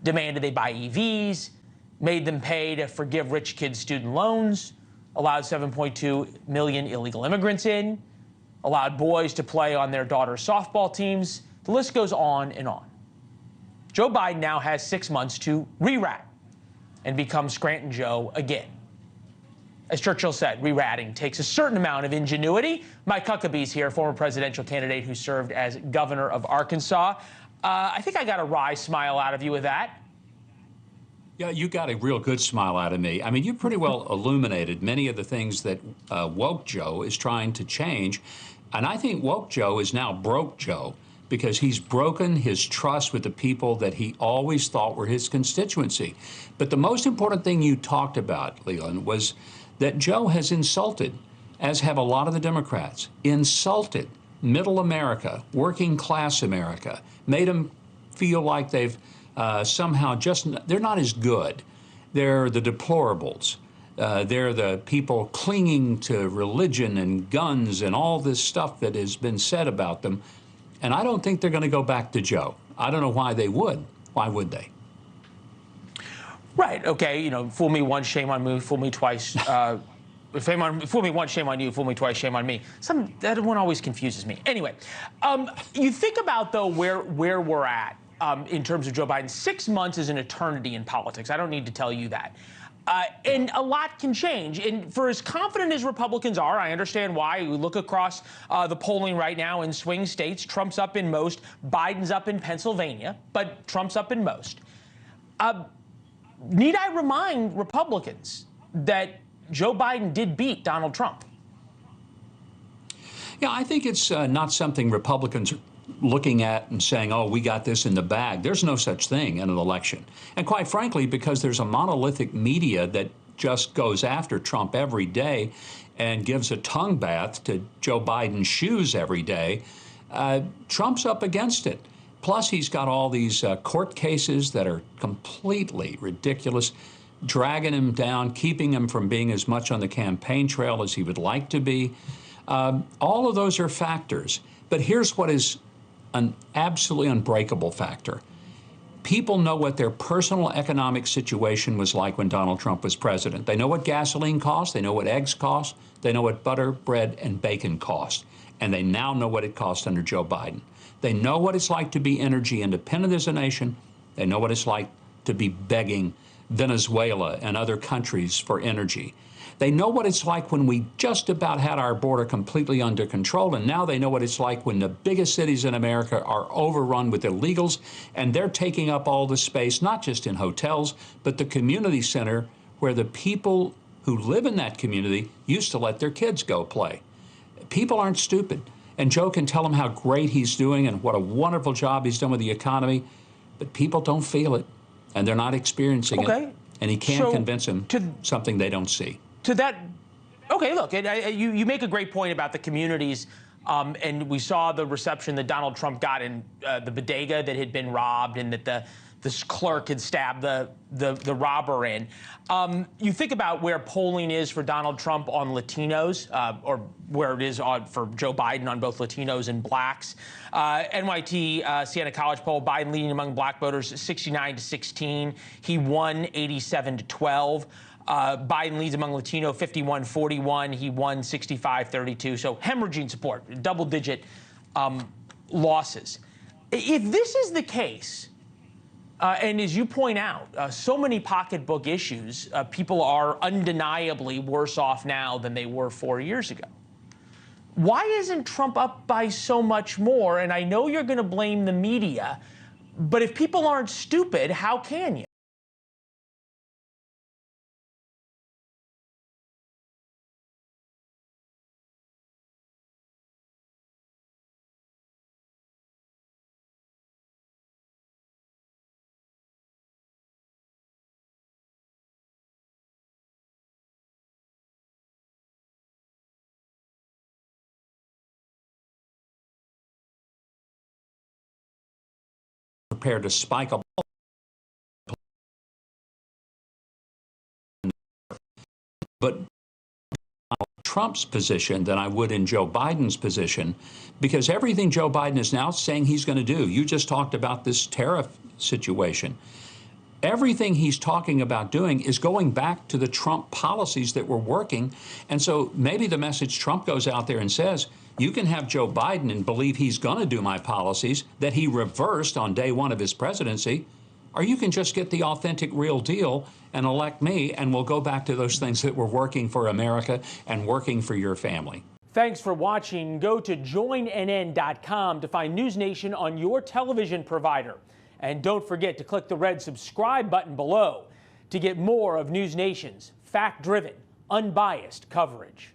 demanded they buy EVs, made them pay to forgive rich kids' student loans, allowed 7.2 million illegal immigrants in, allowed boys to play on their daughters' softball teams. The list goes on and on. Joe Biden now has 6 months to re-rat and become Scranton Joe again. As Churchill said, re-ratting takes a certain amount of ingenuity. Mike Huckabee's here, former presidential candidate who served as governor of Arkansas. I think I got a wry smile out of you with that. Yeah, you got a real good smile out of me. I mean, you pretty well illuminated many of the things that woke Joe is trying to change. And I think woke Joe is now broke Joe, because he's broken his trust with the people that he always thought were his constituency. But the most important thing you talked about, Leland, was that Joe has insulted, as have a lot of the Democrats, insulted middle America, working class America, made them feel like they've somehow they're not as good. They're the deplorables. They're the people clinging to religion and guns and all this stuff that has been said about them. And I don't think they're going to go back to Joe. I don't know why they would. Why would they? Right. Okay. You know, fool me once, shame on me. Fool me twice. Fool me once, shame on you. Fool me twice, shame on me. That one always confuses me. Anyway, you think about, though, where we're at in terms of Joe Biden. 6 months is an eternity in politics. I don't need to tell you that. And a lot can change. And for as confident as Republicans are, I understand why. We look across the polling right now in swing states. Trump's up in most. Biden's up in Pennsylvania, but Trump's up in most. Need I remind Republicans that Joe Biden did beat Donald Trump? Yeah, I think it's not something Republicans are looking at and saying, oh, we got this in the bag. There's no such thing in an election. And quite frankly, because there's a monolithic media that just goes after Trump every day and gives a tongue bath to Joe Biden's shoes every day, Trump's up against it. Plus, he's got all these court cases that are completely ridiculous, dragging him down, keeping him from being as much on the campaign trail as he would like to be. All of those are factors. But here's what is an absolutely unbreakable factor. People know what their personal economic situation was like when Donald Trump was president. They know what gasoline costs, they know what eggs cost, they know what butter, bread, and bacon cost. And they now know what it costs under Joe Biden. They know what it's like to be energy independent as a nation. They know what it's like to be begging Venezuela and other countries for energy. They know what it's like when we just about had our border completely under control, and now they know what it's like when the biggest cities in America are overrun with illegals, and they're taking up all the space, not just in hotels, but the community center where the people who live in that community used to let their kids go play. People aren't stupid, and Joe can tell them how great he's doing and what a wonderful job he's done with the economy, but people don't feel it, and they're not experiencing it, and he can't convince them something they don't see. To that, okay, look, you make a great point about the communities, and we saw the reception that Donald Trump got in the bodega that had been robbed, and that this clerk had stabbed the robber in. You think about where polling is for Donald Trump on Latinos, or where it is for Joe Biden on both Latinos and blacks. NYT Siena College poll, Biden leading among black voters 69-16. He won 87-12. Biden leads among Latino 51-41. He won 65-32. So hemorrhaging support, double-digit losses. If this is the case, and as you point out, so many pocketbook issues, people are undeniably worse off now than they were 4 years ago. Why isn't Trump up by so much more? And I know you're going to blame the media, but if people aren't stupid, how can you? Prepared to spike a ball, but Trump's position than I would in Joe Biden's position, because everything Joe Biden is now saying he's going to do, you just talked about this tariff situation. Everything he's talking about doing is going back to the Trump policies that were working. And so maybe the message Trump goes out there and says, you can have Joe Biden and believe he's going to do my policies that he reversed on day one of his presidency, or you can just get the authentic real deal and elect me, and we'll go back to those things that were working for America and working for your family. Thanks for watching. Go to joinnn.com to find NewsNation on your television provider. And don't forget to click the red subscribe button below to get more of NewsNation's fact-driven, unbiased coverage.